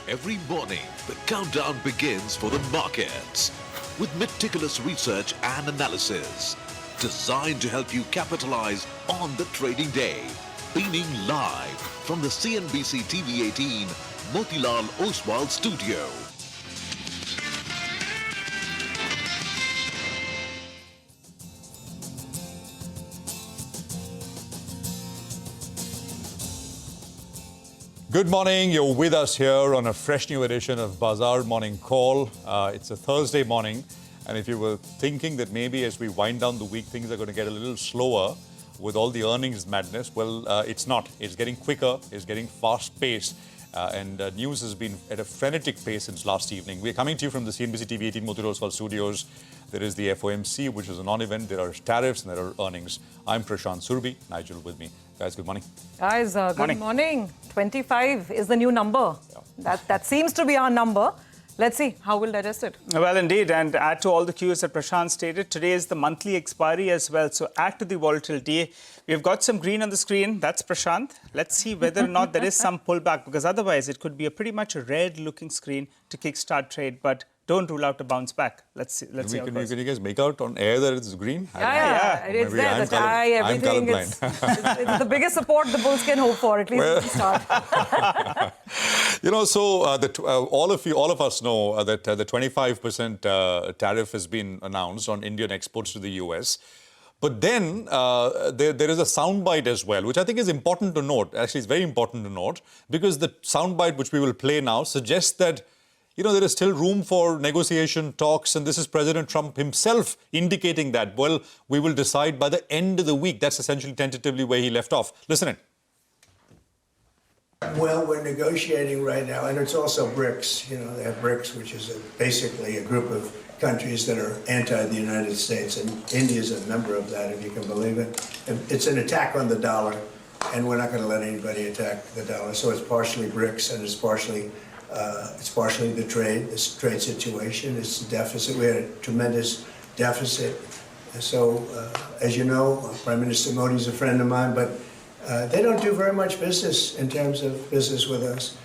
Every morning, the countdown begins for the markets with meticulous research and analysis designed to help you capitalize on the trading day. Beaming live from the CNBC TV 18 Motilal Oswal studio. Good morning. You're with us here on a fresh new edition of Bazaar Morning Call. It's a Thursday morning, and if you were thinking that maybe as we wind down the week, things are going to get a little slower with all the earnings madness, well, it's not. It's getting quicker. It's getting fast-paced. And news has been at a frenetic pace since last evening. We're coming to you from the CNBC TV 18 Motilal Oswal studios. There is the FOMC, which is a non-event. There are tariffs and there are earnings. I'm Prashant Surbi. Nigel with me. Guys, good morning. Guys, good morning. 25 is the new number. Yeah. That seems to be our number. Let's see, how we'll digest it. Well, indeed, and add to all the cues that Prashant stated, today is the monthly expiry as well. So add to the volatility. We've got some green on the screen. That's Prashant. Let's see whether or not there is some pullback, because otherwise it could be a pretty much a red-looking screen to kickstart trade. But don't rule out a bounce back. Let's see how it goes. Can you guys make out on air that it's green? Yeah. It's there, the tie, everything. It's the biggest support the Bulls can hope for, at least at the start. All of us know that the 25% tariff has been announced on Indian exports to the US. But then there is a soundbite as well, which I think is important to note. Actually, it's very important to note, because the soundbite which we will play now suggests that there is still room for negotiation, talks, and this is President Trump himself indicating that, well, we will decide by the end of the week. That's essentially tentatively where he left off. Listen in. Well, we're negotiating right now, and it's also BRICS. They have BRICS, which is basically a group of countries that are anti the United States, and India is a member of that, if you can believe it. It's an attack on the dollar, and we're not going to let anybody attack the dollar. So it's partially BRICS, and it's partially the trade situation. It's the deficit. We had a tremendous deficit. So, as you know, Prime Minister Modi is a friend of mine, but they don't do very much business in terms of business with us.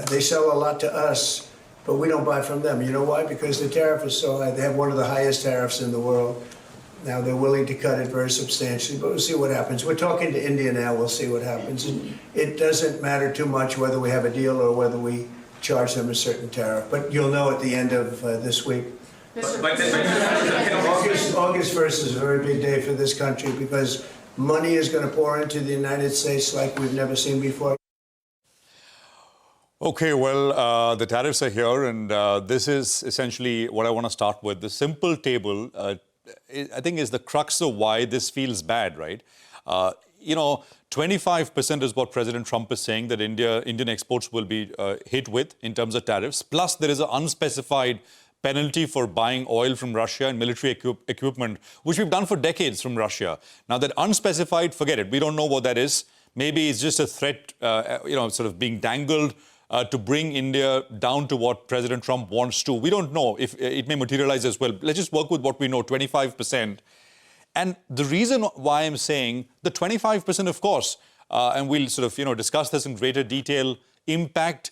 They sell a lot to us, but we don't buy from them. You know why? Because the tariff is so high. They have one of the highest tariffs in the world. Now, they're willing to cut it very substantially, but we'll see what happens. We're talking to India now. We'll see what happens. It doesn't matter too much whether we have a deal or whether we charge them a certain tariff. But you'll know at the end of this week. August 1st is a very big day for this country, because money is going to pour into the United States like we've never seen before. Okay, well, the tariffs are here, and this is essentially what I want to start with. The simple table, I think, is the crux of why this feels bad, right? 25% is what President Trump is saying that Indian exports will be hit with in terms of tariffs. Plus, there is an unspecified penalty for buying oil from Russia and military equipment, which we've done for decades from Russia. Now, that unspecified, forget it. We don't know what that is. Maybe it's just a threat, sort of being dangled to bring India down to what President Trump wants to. We don't know if it may materialize as well. Let's just work with what we know, 25%. And the reason why I'm saying the 25%, of course, and we'll sort of, discuss this in greater detail, impact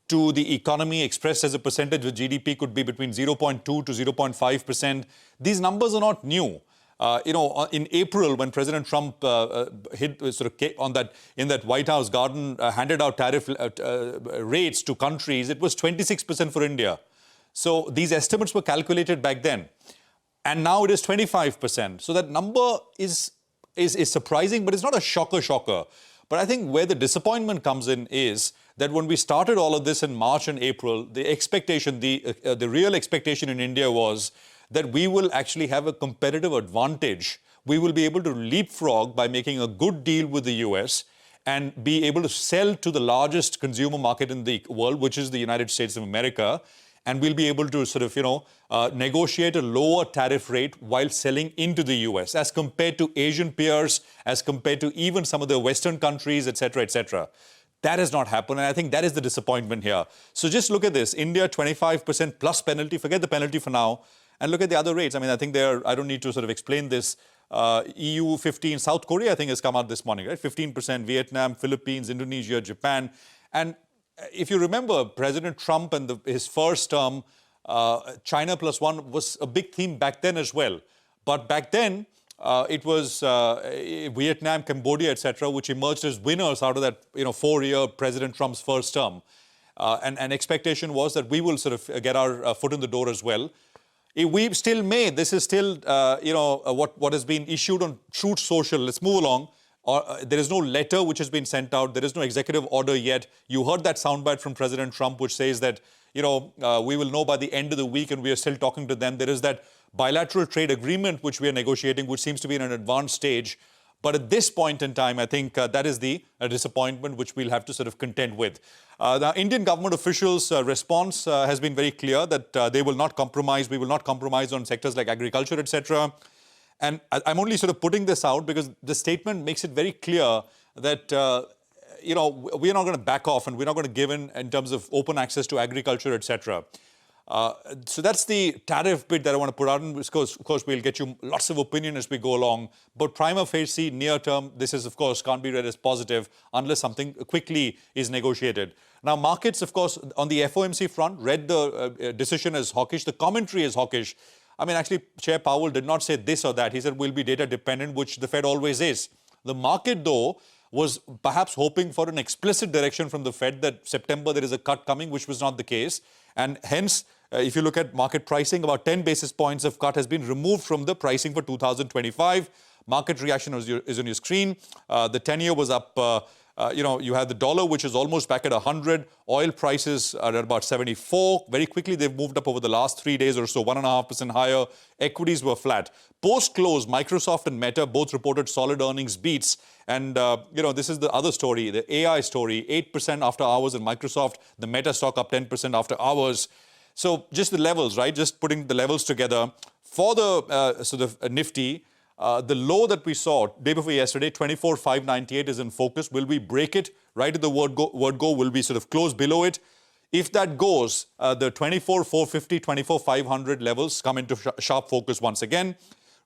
to the economy expressed as a percentage of GDP could be between 0.2 to 0.5%. These numbers are not new. In April, when President Trump in that White House garden, handed out tariff rates to countries, it was 26% for India. So these estimates were calculated back then. And now it is 25%. So that number is surprising, but it's not a shocker. But I think where the disappointment comes in is that when we started all of this in March and April, the expectation, the real expectation in India was that we will actually have a competitive advantage. We will be able to leapfrog by making a good deal with the US and be able to sell to the largest consumer market in the world, which is the United States of America. And we'll be able to sort of, negotiate a lower tariff rate while selling into the US, as compared to Asian peers, as compared to even some of the Western countries, et cetera, et cetera. That has not happened, and I think that is the disappointment here. So just look at this. India, 25% plus penalty. Forget the penalty for now. And look at the other rates. I mean, I think I don't need to sort of explain this. EU 15, South Korea, I think, has come out this morning, right? 15%, Vietnam, Philippines, Indonesia, Japan. And if you remember, President Trump and his first term, China plus one was a big theme back then as well. But back then, it was Vietnam, Cambodia, etc., which emerged as winners out of that 4-year President Trump's first term. And expectation was that we will sort of get our foot in the door as well. We still may. This is still, what has been issued on Truth Social. Let's move along. There is no letter which has been sent out. There is no executive order yet. You heard that soundbite from President Trump, which says that, we will know by the end of the week, and we are still talking to them. There is that bilateral trade agreement which we are negotiating, which seems to be in an advanced stage. But at this point in time, I think that is the disappointment which we'll have to sort of contend with. The Indian government officials' response has been very clear that they will not compromise. We will not compromise on sectors like agriculture, etc. And I'm only sort of putting this out because the statement makes it very clear that, we're not going to back off and we're not going to give in terms of open access to agriculture, etc. So that's the tariff bit that I want to put out. And of course, we'll get you lots of opinion as we go along. But prima facie, near term, this is, of course, can't be read as positive unless something quickly is negotiated. Now, markets, of course, on the FOMC front, read the decision as hawkish. The commentary is hawkish. I mean, actually, Chair Powell did not say this or that. He said we'll be data dependent, which the Fed always is. The market, though, was perhaps hoping for an explicit direction from the Fed that September there is a cut coming, which was not the case. And hence, if you look at market pricing, about 10 basis points of cut has been removed from the pricing for 2025. Market reaction is on your screen. The 10-year was up. You had the dollar, which is almost back at 100. Oil prices are at about 74. Very quickly, they've moved up over the last 3 days or so, 1.5% higher. Equities were flat. Post-close, Microsoft and Meta both reported solid earnings beats. And, this is the other story, the AI story, 8% after hours in Microsoft. The Meta stock up 10% after hours. So just the levels, right? Just putting the levels together. For the Nifty, the low that we saw day before yesterday, 24,598 is in focus. Will we break it? Right at the word go, will we sort of close below it? If that goes, the 24,450, 24,500 levels come into sharp focus once again.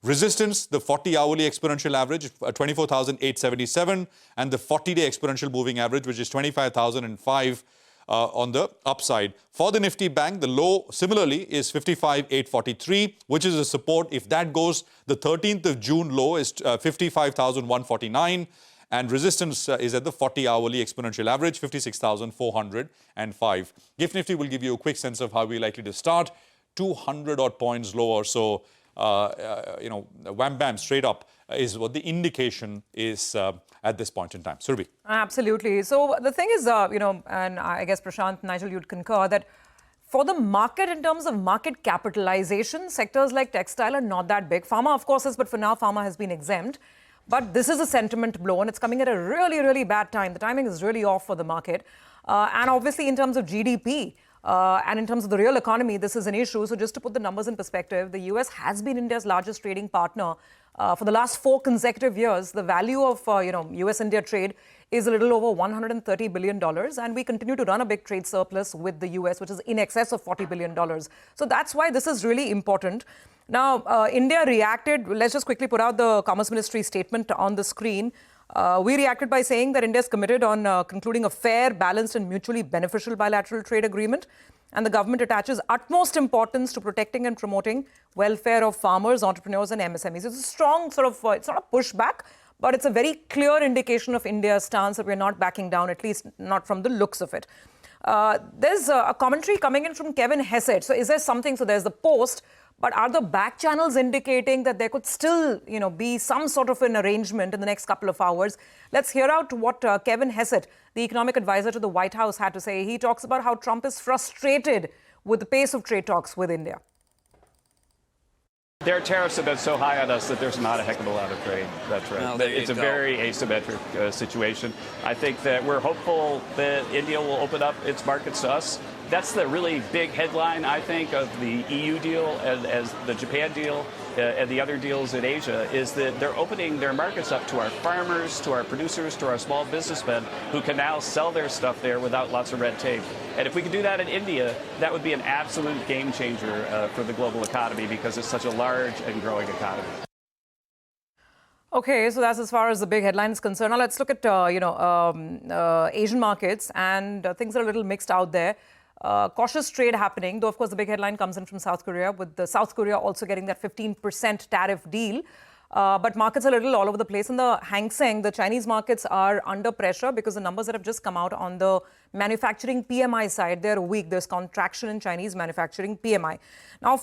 Resistance, the 40-hourly exponential average, 24,877, and the 40-day exponential moving average, which is 25,005 on the upside. For the Nifty Bank, the low similarly is 55,843, which is a support. If that goes, the 13th of June low is 55,149, and resistance is at the 40-hourly exponential average, 56,405. GIFT Nifty will give you a quick sense of how we're likely to start. 200-odd points lower, so wham bam straight up is what the indication is at this point in time. Surabhi. Absolutely. So the thing is, and I guess Prashant, Nigel, you'd concur that for the market, in terms of market capitalization, sectors like textile are not that big. Pharma, of course, is, but for now, pharma has been exempt. But this is a sentiment blow, and it's coming at a really, really bad time. The timing is really off for the market. And obviously, in terms of GDP, and in terms of the real economy, this is an issue. So just to put the numbers in perspective, the US has been India's largest trading partner for the last 4 consecutive years. The value of US-India trade is a little over $130 billion. And we continue to run a big trade surplus with the US, which is in excess of $40 billion. So that's why this is really important. Now, India reacted. Let's just quickly put out the Commerce Ministry statement on the screen. We reacted by saying that India is committed on concluding a fair, balanced and mutually beneficial bilateral trade agreement. And the government attaches utmost importance to protecting and promoting welfare of farmers, entrepreneurs and MSMEs. It's a strong sort of, it's not a pushback, but it's a very clear indication of India's stance that we're not backing down, at least not from the looks of it. There's a commentary coming in from Kevin Hesed. So is there something, so there's the post, but are the back channels indicating that there could still, be some sort of an arrangement in the next couple of hours? Let's hear out what Kevin Hesed, the economic advisor to the White House, had to say. He talks about how Trump is frustrated with the pace of trade talks with India. Their tariffs have been so high on us that there's not a heck of a lot of trade. That's right. Well, it's a very asymmetric situation. I think that we're hopeful that India will open up its markets to us. That's the really big headline, I think, of the EU deal as the Japan deal and the other deals in Asia, is that they're opening their markets up to our farmers, to our producers, to our small businessmen who can now sell their stuff there without lots of red tape. And if we could do that in India, that would be an absolute game changer for the global economy because it's such a large and growing economy. Okay, so that's as far as the big headline is concerned. Now let's look at Asian markets, and things are a little mixed out there. Cautious trade happening, though of course the big headline comes in from South Korea, with the South Korea also getting that 15% tariff deal. But markets are a little all over the place. In the Hang Seng, the Chinese markets are under pressure because the numbers that have just come out on the manufacturing PMI side, they're weak. There's contraction in Chinese manufacturing PMI. Now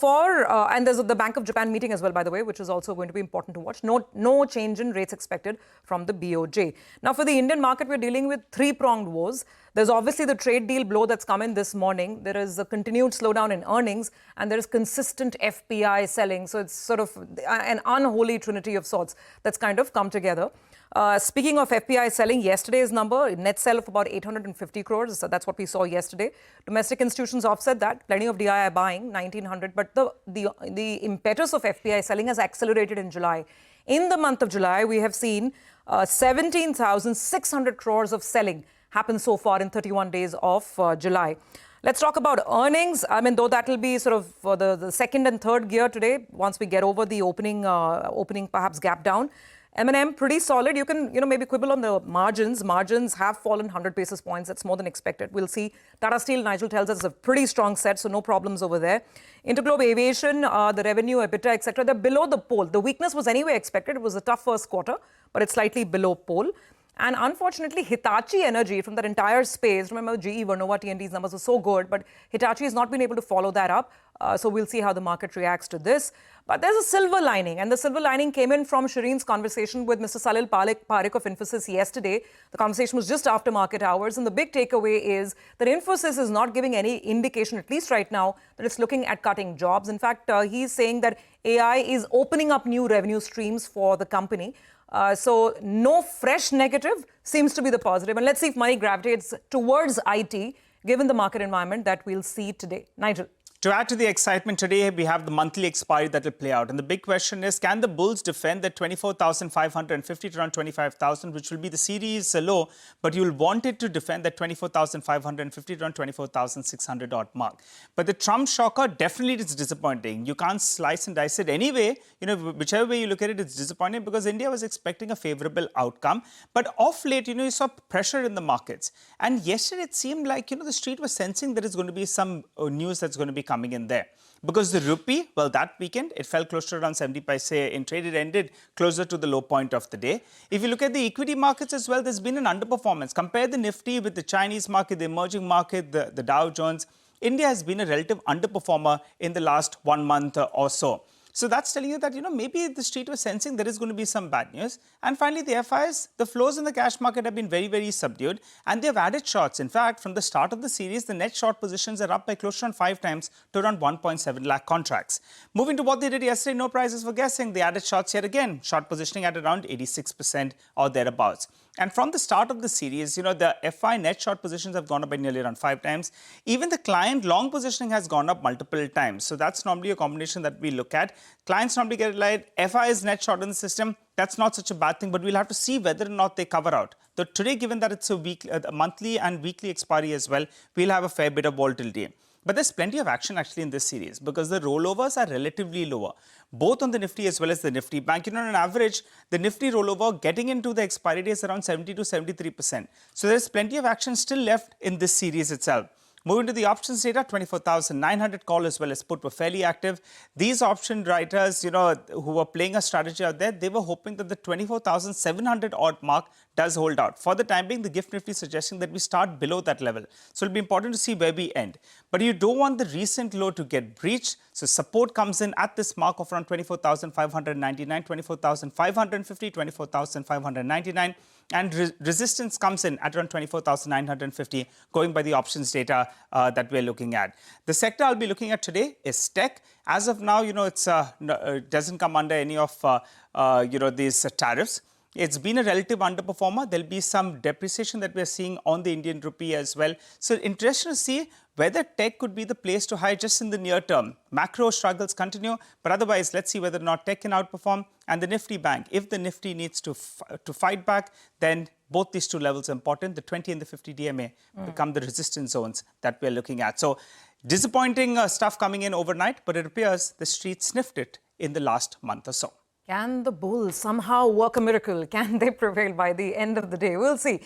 and there's the Bank of Japan meeting as well, by the way, which is also going to be important to watch. No change in rates expected from the BOJ. Now for the Indian market, we're dealing with three-pronged woes. There's obviously the trade deal blow that's come in this morning. There is a continued slowdown in earnings, and there is consistent FPI selling. So it's sort of an unholy trinity of sorts that's kind of come together. Speaking of FPI selling, yesterday's number, net sell of about 850 crores. So that's what we saw yesterday. Domestic institutions offset that. Plenty of DII buying, 1,900. But the impetus of FPI selling has accelerated in July. In the month of July, we have seen 17,600 crores of selling happen so far in 31 days of July. Let's talk about earnings. I mean, though that will be sort of the second and third gear today, once we get over the opening perhaps gap down. M&M, pretty solid. You can, maybe quibble on the margins. Margins have fallen 100 basis points. That's more than expected. We'll see. Tata Steel, Nigel tells us, is a pretty strong set, so no problems over there. Interglobe Aviation, the revenue, EBITDA, etc., they're below the pole. The weakness was anyway expected. It was a tough first quarter, but it's slightly below pole. And unfortunately, Hitachi Energy from that entire space, remember GE, Vernova, T&D's numbers were so good, but Hitachi has not been able to follow that up. So we'll see how the market reacts to this. But there's a silver lining, and the silver lining came in from Shireen's conversation with Mr. Salil Parekh of Infosys yesterday. The conversation was just after market hours, and the big takeaway is that Infosys is not giving any indication, at least right now, that it's looking at cutting jobs. In fact, he's saying that AI is opening up new revenue streams for the company. So no fresh negative seems to be the positive. And let's see if money gravitates towards IT, given the market environment that we'll see today. Nigel. To add to the excitement today, we have the monthly expiry that will play out. And the big question is, can the bulls defend that 24,550 to around 25,000, which will be the series low, but you'll want it to defend that 24,550 to around 24,600 odd mark. But the Trump shocker definitely is disappointing. You can't slice and dice it anyway. Whichever way you look at it, it's disappointing because India was expecting a favorable outcome. But off late, you saw pressure in the markets. And yesterday, it seemed like, the street was sensing there is going to be some news that's going to be coming in there. Because the rupee, well, that weekend, it fell close to around 70 paise in trade. It ended closer to the low point of the day. If you look at the equity markets as well, there's been an underperformance. Compare the Nifty with the Chinese market, the emerging market, the Dow Jones. India has been a relative underperformer in the last 1 month or so. So that's telling you that, maybe the street was sensing there is going to be some bad news. And finally, the FIs, the flows in the cash market have been very, very subdued. And they've added shorts. In fact, from the start of the series, the net short positions are up by close to around 5 times to around 1.7 lakh contracts. Moving to what they did yesterday, no prizes for guessing. They added shorts yet again. Short positioning at around 86% or thereabouts. And from the start of the series, the FI net short positions have gone up by nearly around 5 times. Even the client long positioning has gone up multiple times. So that's normally a combination that we look at. Clients normally get it right. FI is net short in the system. That's not such a bad thing, but we'll have to see whether or not they cover out. So today, given that it's a monthly and weekly expiry as well, we'll have a fair bit of volatility. But there's plenty of action actually in this series because the rollovers are relatively lower, both on the Nifty as well as the Nifty Bank. On average, the Nifty rollover getting into the expiry day is around 70 to 73%. So there's plenty of action still left in this series itself. Moving to the options data, 24,900 call as well as put were fairly active. These option writers, who were playing a strategy out there, they were hoping that the 24,700 odd mark does hold out. For the time being, the GIFT Nifty is suggesting that we start below that level. So it'll be important to see where we end. But you don't want the recent low to get breached. So support comes in at this mark of around 24,599, 24,550, 24,599. And resistance comes in at around 24,950, going by the options data that we're looking at. The sector I'll be looking at today is tech. As of now, it doesn't come under any of these tariffs. It's been a relative underperformer. There'll be some depreciation that we're seeing on the Indian rupee as well. So interesting to see whether tech could be the place to hide just in the near term. Macro struggles continue, but otherwise, let's see whether or not tech can outperform. And the Nifty Bank, if the Nifty needs to fight back, then both these two levels are important. The 20 and the 50 DMA become the resistance zones that we're looking at. So disappointing stuff coming in overnight, but it appears the street sniffed it in the last month or so. Can the Bulls somehow work a miracle? Can they prevail by the end of the day? We'll see.